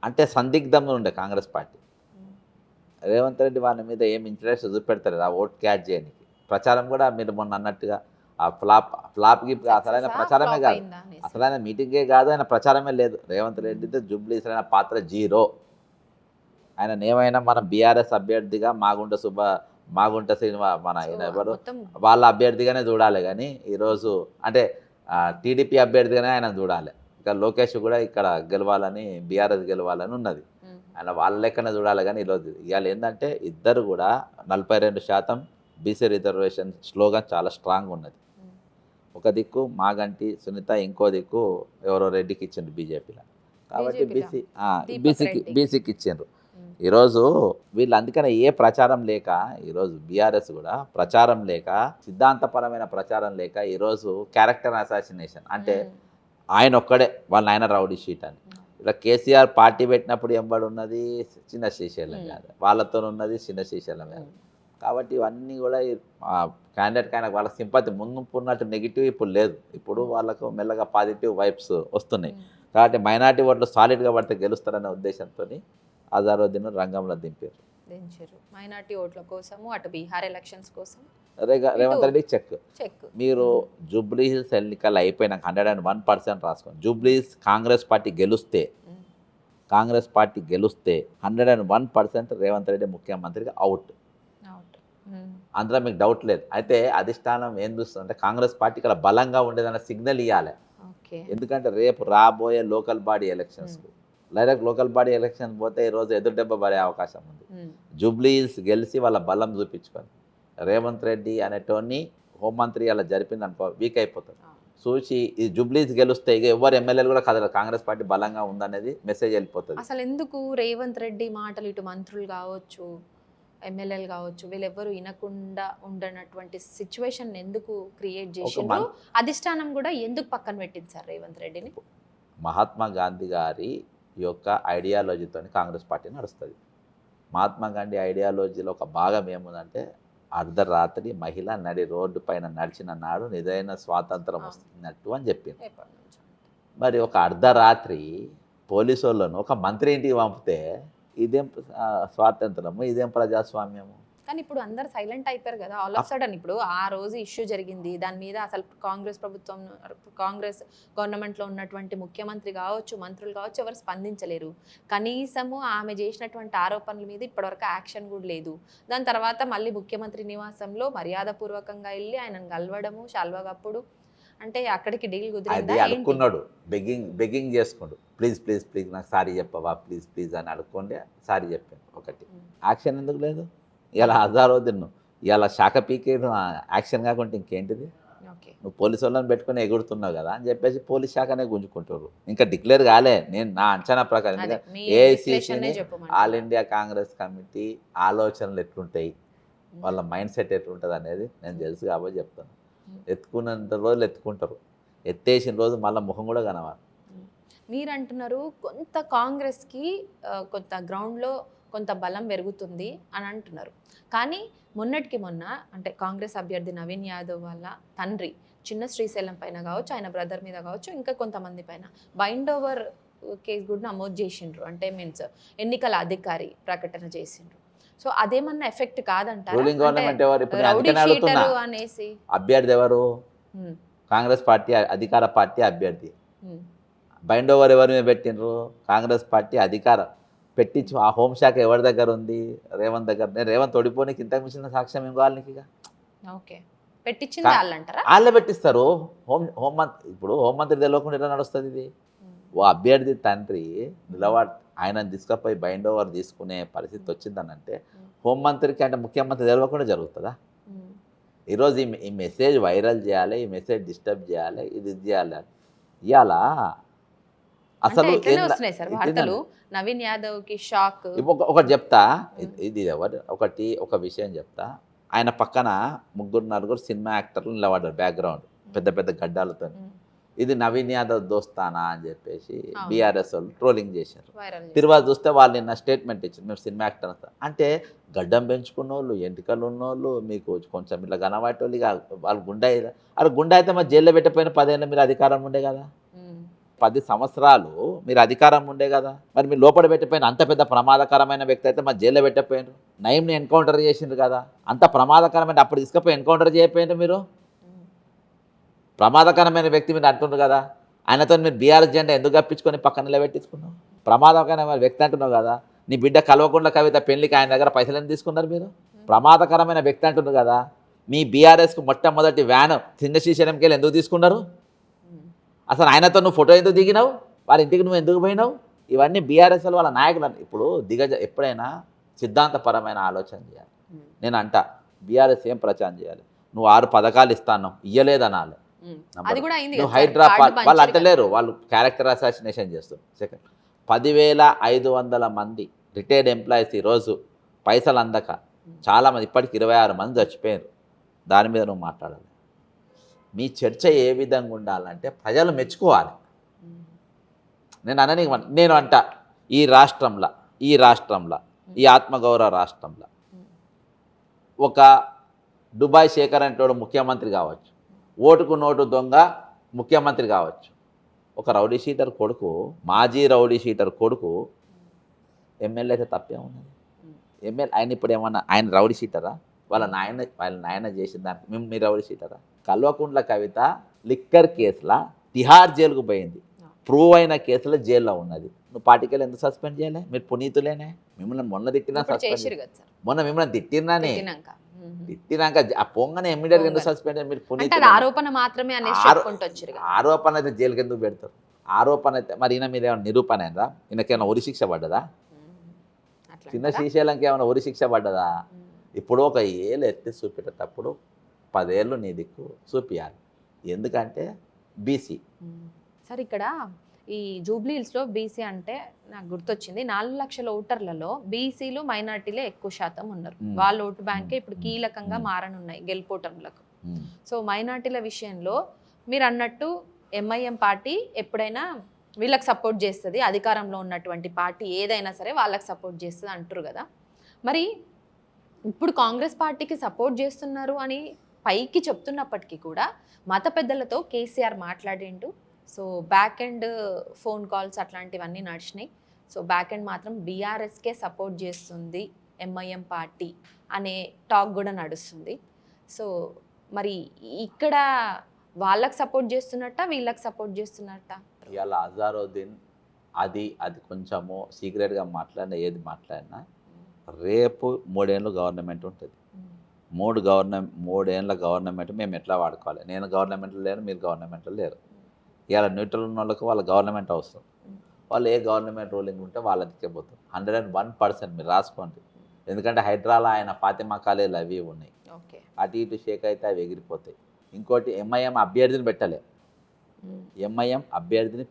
అంటే సందిగ్ధంలో ఉండే కాంగ్రెస్ పార్టీ. రేవంత్ రెడ్డి వాళ్ళ మీద ఏం ఇంట్రెస్ట్ చూపెడతారు ఆ ఓట్ క్యాచ్ చేయడానికి. ప్రచారం కూడా మీరు మొన్న అన్నట్టుగా ఆ ఫ్లాప్ గిప్ అసలైన ప్రచారమే కాదు, అసలైన మీటింగే కాదు, ఆయన ప్రచారమే లేదు. రేవంత్ రెడ్డితో జూబ్లీ అసలైన పాత్ర జీరో. ఆయన ఏమైనా మన బీఆర్ఎస్ అభ్యర్థిగా మాగుంట మన ఆయన ఎవరు వాళ్ళ అభ్యర్థిగానే చూడాలి కానీ ఈరోజు అంటే టీడీపీ అభ్యర్థిగానే ఆయన చూడాలి. ఇక లోకేష్ కూడా ఇక్కడ గెలవాలని బీఆర్ఎస్ గెలవాలని ఉన్నది. ఆయన వాళ్ళ లెక్కనే చూడాలి కానీ ఈరోజు ఇవాళ ఏంటంటే ఇద్దరు కూడా 42% బీసీ రిజర్వేషన్ స్లోగన్ చాలా స్ట్రాంగ్ ఉన్నది. ఒక దిక్కు మాగంటి సునీత, ఇంకో దిక్కు ఎవరో రెడ్డికి ఇచ్చిండ్రు బీజేపీలో. కాబట్టి బీసీకి ఇచ్చిండ్రు. ఈరోజు వీళ్ళు అందుకనే ఏ ప్రచారం లేక ఈరోజు బీఆర్ఎస్ కూడా ప్రచారం లేక సిద్ధాంతపరమైన ప్రచారం లేక ఈరోజు క్యారెక్టర్ అసాసినేషన్ అంటే ఆయన ఒక్కడే వాళ్ళ ఆయన రౌడీ షీట్ అని. ఇలా కేసీఆర్ పార్టీ పెట్టినప్పుడు ఎంబడి ఉన్నది చిన్న శ్రీశైలం కాదు, వాళ్ళతో ఉన్నది చిన్న శ్రీశైలం కాదు. కాబట్టి ఇవన్నీ కూడా క్యాండిడేట్కి ఆయన వాళ్ళ సింపతి ముందు ఉన్నట్టు నెగిటివ్ ఇప్పుడు లేదు. ఇప్పుడు వాళ్ళకు మెల్లగా పాజిటివ్ వైబ్స్ వస్తున్నాయి. కాబట్టి మైనార్టీ ఓట్లు సాలిడ్గా పడితే గెలుస్తారనే ఉద్దేశంతో అజారుద్దీన్ రంగంలో దించారు. మైనార్టీ ఓట్ల కోసము అటు బీహార్ ఎలక్షన్స్ కోసం రేవంత్ రెడ్డి చెక్. మీరు జూబ్లీ హిల్స్ ఎన్నికలు అయిపోయినాక 101% రాసుకోండి. జూబ్లీ హిల్స్ కాంగ్రెస్ పార్టీ గెలుస్తే 101% రేవంత్ రెడ్డి ముఖ్యమంత్రిగా అవుట్. అందులో మీకు డౌట్ లేదు. అయితే అధిష్టానం ఏం చూస్తుందంటే కాంగ్రెస్ పార్టీ ఇక్కడ బలంగా ఉండేదన్న సిగ్నల్ ఇవ్వాలి. ఎందుకంటే రేపు రాబోయే లోకల్ బాడీ ఎలక్షన్స్కు డైరెక్ట్ లోకల్ బాడీ ఎలక్షన్ పోతే ఈరోజు ఎదురు దెబ్బ పడే అవకాశం ఉంది. జూబ్లీ హిల్స్ గెలిచి వాళ్ళ బలం చూపించుకొని రేవంత్ రెడ్డి అనేటోని హోంమంత్రి అలా జరిపింది అనుకో వీక్ అయిపోతారు. చూసి ఈ జూబ్లీస్ గెలుస్తే ఇక ఎవరు ఎమ్మెల్యేలు కూడా కదలరు, కాంగ్రెస్ పార్టీ బలంగా ఉందనేది మెసేజ్ వెళ్ళిపోతుంది. అసలు ఎందుకు రేవంత్ రెడ్డి మాటలు ఇటు మంత్రులు కావచ్చు ఎమ్మెల్యేలు కావచ్చు వీళ్ళెవ్వరు వినకుండా ఉండనటువంటి సిచ్యువేషన్ ఎందుకు క్రియేట్ చేసిండ్రు? అధిష్టానం కూడా ఎందుకు పక్కన పెట్టింది సార్ రేవంత్ రెడ్డిని? మహాత్మా గాంధీ గారి యొక్క ఐడియాలజీతో కాంగ్రెస్ పార్టీ నడుస్తుంది. మహాత్మా గాంధీ ఐడియాలజీలో ఒక భాగం ఏముందంటే అర్ధరాత్రి మహిళ నడి రోడ్డు పైన నడిచిన నాడు నిజమైన స్వాతంత్రం వస్తున్నట్టు అని చెప్పింది. మరి ఒక అర్ధరాత్రి పోలీసు వాళ్ళను ఒక మంత్రి ఇంటికి పంపితే ఇదేం స్వాతంత్రము, ఇదేం ప్రజాస్వామ్యము? కానీ ఇప్పుడు అందరు సైలెంట్ అయిపోయారు కదా ఆల్ ఆఫ్ సడన్. ఇప్పుడు ఆ రోజు ఇష్యూ జరిగింది, దాని మీద అసలు కాంగ్రెస్ గవర్నమెంట్లో ఉన్నటువంటి ముఖ్యమంత్రి కావచ్చు మంత్రులు కావచ్చు ఎవరు స్పందించలేరు. కనీసము ఆమె చేసినటువంటి ఆరోపణల మీద ఇప్పటివరకు యాక్షన్ కూడా లేదు. దాని తర్వాత మళ్ళీ ముఖ్యమంత్రి నివాసంలో మర్యాదపూర్వకంగా వెళ్ళి ఆయనను కలవడము శాల్వాగప్పుడు అంటే అక్కడికి డీల్ కుదిరిందా? అడుక్కున్నాడు, బెగ్గింగ్ చేసుకున్నాడు, ప్లీజ్ ప్లీజ్ ప్లీజ్ నాకు సారీ చెప్పవా ప్లీజ్ ప్లీజ్ అని అడుక్కోండి, సారీ చెప్పాను. ఒకటి యాక్షన్ ఎందుకు లేదు? ఇలా అజారుద్దీన్ ఇలా శాఖ పీకే యాక్షన్ కాకుండా ఇంకేంటిది? నువ్వు పోలీసు వాళ్ళని పెట్టుకుని ఎగురుతున్నావు కదా అని చెప్పేసి పోలీస్ శాఖనే గుంజుకుంటారు. ఇంకా డిక్లేర్ కాలే. నేను నా అంచనా ప్రకారం AICC all India Congress committee ఆలోచనలు ఎట్లుంటాయి, వాళ్ళ మైండ్ సెట్ ఎట్లుంటుంది అనేది నేను తెలుసు కాబట్టి చెప్తాను. ఎత్తుకున్నంత రోజులు ఎత్తుకుంటారు, ఎత్తేసిన రోజు మళ్ళీ ముఖం కూడా కనవాలి. మీరు అంటున్నారు కొంత కాంగ్రెస్కి కొంత గ్రౌండ్లో కొంత బలం పెరుగుతుంది అని అంటున్నారు. కానీ మొన్నటికి మొన్న అంటే కాంగ్రెస్ అభ్యర్థి నవీన్ యాదవ్ వాళ్ళ తండ్రి చిన్న శ్రీశైలం పైన కావచ్చు, ఆయన బ్రదర్ మీద కావచ్చు, ఇంకా కొంతమంది పైన బైండ్ ఓవర్ కేసు కూడా నమోదు చేసిండ్రు. అంటే మీన్స్ ఎన్నికల అధికారి ప్రకటన చేసిండ్రు. సో అదేమన్నా ఎఫెక్ట్ కాదంటారా? అనేసి అభ్యర్థి ఎవరు? కాంగ్రెస్ పార్టీ అధికార పార్టీ అభ్యర్థి. బైండ్ ఓవర్ ఎవరి మీద పెట్టిండ్రు? కాంగ్రెస్ పార్టీ అధికార పెట్టించు. ఆ హోంశాఖ ఎవరి దగ్గర ఉంది? రేవంత్ దగ్గర. నేను రేవంత్ ఓడిపోనికి ఇంతకు మించిన సాక్ష్యం ఏం కావాలి నీకు? వాళ్ళే పెట్టిస్తారు. ఇప్పుడు హోంమంత్రి తెలియకుండా ఎలా నడుస్తుంది ఇది? ఓ అభ్యర్థి తండ్రి ఆయనను తీసుకుపోయి బైండ్ ఓవర్ తీసుకునే పరిస్థితి వచ్చిందనంటే హోంమంత్రికి అంటే ముఖ్యమంత్రి తెలియకుండా జరుగుతుందా? ఈరోజు ఈ మెసేజ్ వైరల్ చేయాలి, ఈ మెసేజ్ డిస్టర్బ్ చేయాలి, ఇది చేయాలి. ఇవాళ అసలు నవీన్ యాదవ్ కి షాక్. ఒకటి చెప్తా, ఇది ఒక విషయం చెప్తా. ఆయన పక్కన 3-4 సినిమా యాక్టర్లు నిలబడ్డారు బ్యాక్గ్రౌండ్ పెద్ద పెద్ద గడ్డాలతో. ఇది నవీన్ యాదవ్ దోస్తానా అని చెప్పేసి బీఆర్ఎస్ వాళ్ళు ట్రోలింగ్ చేశారు. తిరువాత చూస్తే వాళ్ళు నిన్న స్టేట్మెంట్ ఇచ్చారు, మేము సినిమా యాక్టర్ అంటే గడ్డం పెంచుకున్న వాళ్ళు, ఎంటికలు ఉన్నోళ్ళు, మీకు కొంచెం ఇట్లా కనబట్టేవాళ్ళు. వాళ్ళు గుండా అయితే మరి జైల్లో పెట్టిపోయిన 10 ఏళ్ళ మీరు అధికారం ఉండే కదా. 10 సంవత్సరాలు మీరు అధికారం ఉండే కదా, మరి మీరు లోపల పెట్టిపోయిన అంత పెద్ద ప్రమాదకరమైన వ్యక్తి అయితే మరి జైల్లో పెట్టకపోయినారు. నయంని ఎన్కౌంటర్ చేసిండ్రు కదా, అంత ప్రమాదకరమైన అప్పుడు తీసుకుపోయి ఎన్కౌంటర్ చేయకపోయినారు మీరు. ప్రమాదకరమైన వ్యక్తి మీరు అంటున్నారు కదా, ఆయనతో మీరు బీఆర్ఎస్ జెండా ఎందుకు కప్పించుకొని పక్కన నిలబెట్టించుకున్నావు? ప్రమాదకరమైన వ్యక్తి అంటున్నావు కదా, నీ బిడ్డ కల్వకుంట్ల కవిత పెళ్లికి ఆయన దగ్గర పైసలు ఎందుకు తీసుకున్నారు మీరు? ప్రమాదకరమైన వ్యక్తి అంటున్నారు కదా, మీ బీఆర్ఎస్కు మొట్టమొదటి వ్యాన్ చిన్న శ్రీశైలంకి వెళ్ళి ఎందుకు తీసుకున్నారు? అసలు ఆయనతో నువ్వు ఫోటో ఎందుకు దిగినావు? వాళ్ళ ఇంటికి నువ్వు ఎందుకు పోయినావు? ఇవన్నీ బీఆర్ఎస్ వాళ్ళ నాయకులు. ఇప్పుడు ఎప్పుడైనా సిద్ధాంతపరమైన ఆలోచన చేయాలి. నేను అంట బీఆర్ఎస్ ఏం ప్రచారం చేయాలి, నువ్వు 6 పథకాలు ఇస్తాను ఇయ్యలేదనాలి. నువ్వు హైదరాబాద్ వాళ్ళు అంటలేరు, వాళ్ళు క్యారెక్టర్ అసాసినేషన్ చేస్తారు. సెకండ్ 10,500 మంది రిటైర్డ్ ఎంప్లాయీస్ ఈరోజు పైసలు అందక చాలామంది, ఇప్పటికి 26 మంది చచ్చిపోయారు. దాని మీద నువ్వు మాట్లాడాలి. మీ చర్చ ఏ విధంగా ఉండాలంటే ప్రజలు మెచ్చుకోవాలి. నేను అంట ఈ రాష్ట్రంలో ఈ ఆత్మగౌరవ రాష్ట్రంలో ఒక దుబాయ్ శేఖర్ అంటోడు ముఖ్యమంత్రి కావచ్చు, ఓటుకు నోటు దొంగ ముఖ్యమంత్రి కావచ్చు, ఒక రౌడీ షీటర్ కొడుకు, మాజీ రౌడీ షీటర్ కొడుకు ఎమ్మెల్యే అయితే తప్పే ఉన్నది. ఎమ్మెల్యే ఆయన ఇప్పుడు ఏమన్నా ఆయన రౌడీ షీటరా? వాళ్ళ నాయన చేసిన దానికి మీరు రౌడీ షీటరా? కల్వకుంట్ల కవిత లిక్కర్ కేసులో తిహార్ జైలుకు పోయింది, ప్రూవ్ అయిన కేసులో జైల్లో ఉన్నది. నువ్వు పార్టీకెళ్ళి ఎందుకు సస్పెండ్ చేయలే? మీరు పునీతులేనే. మిమ్మల్ని మొన్న తిట్టినా మొన్న మిమ్మల్ని తిట్టినానే తిట్టినాక ఆ పొంగనే ఇమ్మీడియట్గా ఎందుకు సస్పెండ్ అయ్యారు? మీరు పునీతులు. ఆరోపణ మాత్రమే ఆరోపణ అయితే జైలుకి ఎందుకు పెడతారు? ఆరోపణ అయితే మరి ఈయన మీద ఏమైనా నిరూపణ అయిందా? ఈయనకేమైనా ఉరి శిక్ష పడ్డదా? చిన్న శ్రీశైలంకి ఏమైనా ఉరి శిక్ష పడ్డదా? ఇప్పుడు ఒక ఏళ్ళు ఎత్తి చూపెట్టేటప్పుడు 10 ఏళ్ళు నీ దిక్కు చూపియాలి. ఎందుకంటే బీసీ. సార్ ఇక్కడ ఈ జూబ్లీహిల్స్లో బీసీ అంటే నాకు గుర్తొచ్చింది, 4 లక్షల ఓటర్లలో బీసీలు మైనార్టీలే ఎక్కువ శాతం ఉన్నారు. వాళ్ళ ఓటు బ్యాంకే ఇప్పుడు కీలకంగా మారనున్నాయి గెలుపోటములకు. సో మైనార్టీల విషయంలో మీరు అన్నట్టు ఎంఐఎం పార్టీ ఎప్పుడైనా వీళ్ళకి సపోర్ట్ చేస్తుంది, అధికారంలో ఉన్నటువంటి పార్టీ ఏదైనా సరే వాళ్ళకి సపోర్ట్ చేస్తుంది అంటారు కదా. మరి ఇప్పుడు కాంగ్రెస్ పార్టీకి సపోర్ట్ చేస్తున్నారు అని పైకి చెప్తున్నప్పటికీ కూడా మత పెద్దలతో కేసీఆర్ మాట్లాడిండు. So back end phone calls అట్లాంటివన్నీ నడిచినాయి. సో బ్యాక్ ఎండ్ మాత్రం బీఆర్ఎస్కే సపోర్ట్ చేస్తుంది ఎంఐఎం పార్టీ అనే టాక్ కూడా నడుస్తుంది. సో మరి ఇక్కడ వాళ్ళకి సపోర్ట్ చేస్తున్నట్ట వీళ్ళకి సపోర్ట్ చేస్తున్నట్ట? ఇవాళ అజారుద్దీన్ అది కొంచెము సీక్రెట్గా మాట్లాడినా ఏది మాట్లాడినా రేపు 3 ఏళ్ళు గవర్నమెంట్ ఉంటుంది. 3 ఏళ్ళ గవర్నమెంట్ మేము ఎట్లా వాడుకోవాలి? నేను గవర్నమెంట్లో లేను, మీరు గవర్నమెంట్లో లేరు. ఇవాళ న్యూట్రల్ ఉన్న వాళ్ళకి వాళ్ళ గవర్నమెంట్ అవసరం. వాళ్ళు ఏ గవర్నమెంట్ రూలింగ్ ఉంటే వాళ్ళకి పోతారు. 101% మీరు రాసుకోండి. ఎందుకంటే హైడ్రాలో ఆయన ఫాతిమా కాలేజీలు అవి ఉన్నాయి, అటు ఇటు షేక్ అయితే అవి ఎగిరిపోతాయి. ఇంకోటి ఎంఐఎం అభ్యర్థిని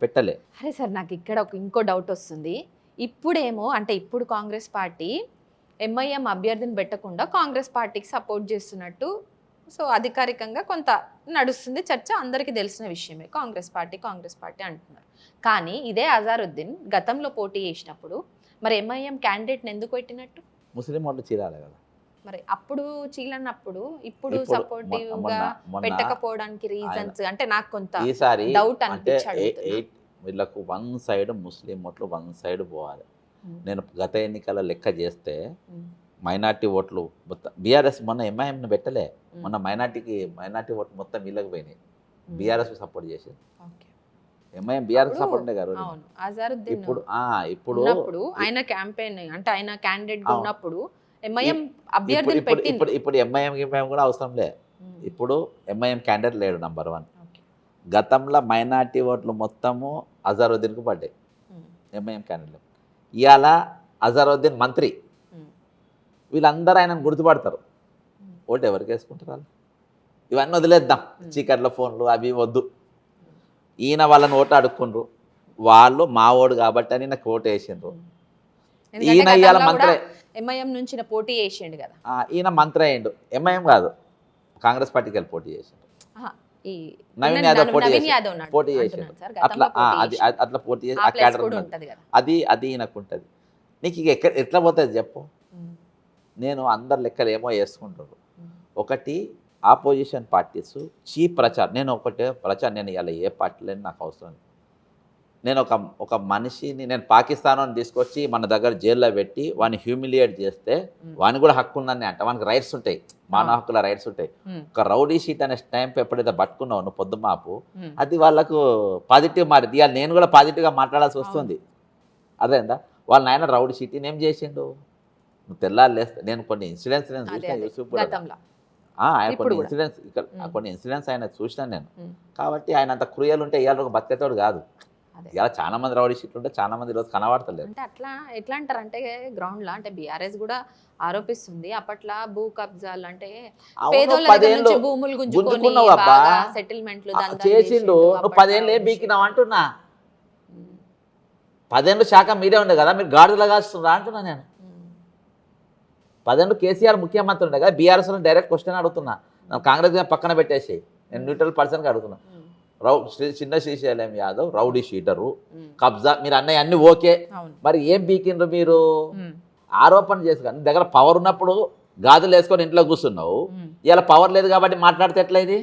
పెట్టలే, అరే సార్ నాకు ఇక్కడ ఇంకో డౌట్ వస్తుంది. ఇప్పుడేమో అంటే ఇప్పుడు కాంగ్రెస్ పార్టీ ఎంఐఎం అభ్యర్థిని పెట్టకుండా కాంగ్రెస్ పార్టీకి సపోర్ట్ చేస్తున్నట్టు సో అధికారికంగా కొంత నడుస్తుంది చర్చ, అందరికీ తెలిసిన విషయమే. కాంగ్రెస్ పార్టీ అంటున్నారు. కానీ ఇదే అజారుద్దీన్ గతంలో పోటీ చేసినప్పుడు మరి ఎంఐఎం క్యాండిడేట్ని ఎందుకు పెట్టినట్టు? ముస్లిం వాళ్ళు చీరాలి కదా. మరి అప్పుడు చీలన్నప్పుడు ఇప్పుడు సపోర్టివ్గా పెట్టకపోవడానికి రీజన్స్ అంటే నాకు కొంత డౌట్ అనిపించాడు. వీళ్ళకు 1 సైడ్ ముస్లిం ఓట్లు 1 సైడ్ పోవాలి. నేను గత ఎన్నికల లెక్క చేస్తే మైనార్టీ ఓట్లు మొత్తం బీఆర్ఎస్ మొన్న ఎంఐఎంని పెట్టలే, మొన్న మైనార్టీ ఓట్లు మొత్తం వీళ్ళకి పోయినాయి. బీఆర్ఎస్ సపోర్ట్ చేసేది ఎంఐఎం బీఆర్ఎస్ సపోర్ట్ ఉండే గారు. ఇప్పుడు ఆయన క్యాంపెయిన్ అంటే ఆయన క్యాండిడేట్ ఉన్నప్పుడు ఎంఐఎం అభ్యర్థిని పెట్టింది. ఇప్పుడు ఎంఐఎం కూడా అవసరం లే. ఇప్పుడు ఎంఐఎం క్యాండిడేట్ లేడు నంబర్ 1. గతంలో మైనార్టీ ఓట్లు మొత్తము అజారుద్దీన్కు పడ్డాయి ఎంఐఎం క్యాండిడేట్. ఇవాళ అజారుద్దీన్ మంత్రి, వీళ్ళందరూ ఆయనను గుర్తుపడతారు. ఓటు ఎవరికి వేసుకుంటారు వాళ్ళు? ఇవన్నీ వదిలేద్దాం, చీకట్ల ఫోన్లు అవి వద్దు. ఈయన వాళ్ళని ఓటు అడుక్కుండ్రు, వాళ్ళు మా ఓడు కాబట్టి అని నాకు ఓటు వేసిండ్రు. ఈయన ఇవాళ మంత్రి ఎంఐఎం నుంచి పోటీ చేసిండు కదా, ఈయన మంత్రి అయ్యిండు. ఎంఐఎం కాదు, కాంగ్రెస్ పార్టీకి వెళ్ళి పోటీ చేసిండు. నవీన్ యాదవ్ పోటీ చేసిండు. అట్లా పోటీ చేసి ఆ క్యాడర్ అది ఈయనకు ఉంటుంది. నీకు ఇక ఎట్లా పోతుంది చెప్పు? నేను అందరి లెక్కలు ఏమో వేసుకుంటారు. ఒకటి ఆపోజిషన్ పార్టీస్ చీప్ ప్రచారం. నేను ఇలా ఏ పార్టీలో నాకు అవసరం లేదు. నేను ఒక మనిషిని నేను పాకిస్తాన్ అని తీసుకొచ్చి మన దగ్గర జైల్లో పెట్టి వాడిని హ్యూమిలియేట్ చేస్తే వానికి కూడా హక్కు ఉందని అంట, వానికి రైట్స్ ఉంటాయి, మానవ హక్కుల రైట్స్ ఉంటాయి. ఒక రౌడీ షీట్ అనే స్టాంప్ ఎప్పుడైతే పట్టుకున్నావు నువ్వు పొద్దుమాపు, అది వాళ్ళకు పాజిటివ్ మారింది. ఇవాళ నేను కూడా పాజిటివ్గా మాట్లాడాల్సి వస్తుంది. అదేందా వాళ్ళ నాయన రౌడీ షీట్ ఏం చేసిండు, నువ్వు తెల్లారు లేస్తే నేను కొన్ని ఇన్సిడెంట్స్ నేను చూసిన యూట్యూబ్ ఆయన కొన్ని ఇన్సిడెంట్స్ ఆయన చూసినాను నేను. కాబట్టి ఆయన అంత క్రూయల్ ఉంటే ఇవాళ ఒక బతికేతోడు కాదు. ఇలా చాలా మంది రౌడీ షీట్లు ఉంటే చాలా మంది ఈరోజు కనబడతలేదు. అంటే అట్లా ఎట్లా అంటారు అంటే గ్రౌండ్ లో అంటే బీఆర్ఎస్ కూడా ఆరోపిస్తుంది అప్పట్లో భూ కబ్జాలు అంటే పేదోళ్ళ దగ్గర నుంచి భూములు గుంజుకొని బాగా సెటిల్మెంట్లు చేసిండు. నువ్వు 10 ఏళ్ళు ఏం బీకినావు అంటున్నా. 10 ఏళ్ళు శాఖ మీరే ఉండే కదా, మీరు గాడుదలా కాస్తున్నా అంటున్నా నేను. 10 ఏళ్ళు కేసీఆర్ ముఖ్యమంత్రి ఉండే కదా, బీఆర్ఎస్ డైరెక్ట్ క్వశ్చన్ అడుగుతున్నా. కాంగ్రెస్ పక్కన పెట్టేసి నేను న్యూట్రల్ పర్సన్గా అడుగుతున్నా. చిన్న శ్రీశైలం యాదవ్ రౌడీ షీటరు, కబ్జా, మీరు అన్నయ్య అన్ని ఓకే, మరి ఏం బీకిండ్రు మీరు ఆరోపణ చేసుకుని నీ దగ్గర పవర్ ఉన్నప్పుడు గాజులు వేసుకొని ఇంట్లో కూర్చున్నావు. ఇలా పవర్ లేదు కాబట్టి మాట్లాడితే ఎట్లా ఇది?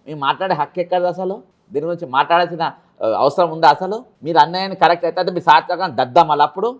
మేము మాట్లాడే హక్కు ఎక్కదు అసలు? దీని గురించి మాట్లాడాల్సిన అవసరం ఉందా అసలు? మీరు అన్నయ్యని కరెక్ట్ అయితే మీ సార్థకం దద్దాం అలా అప్పుడు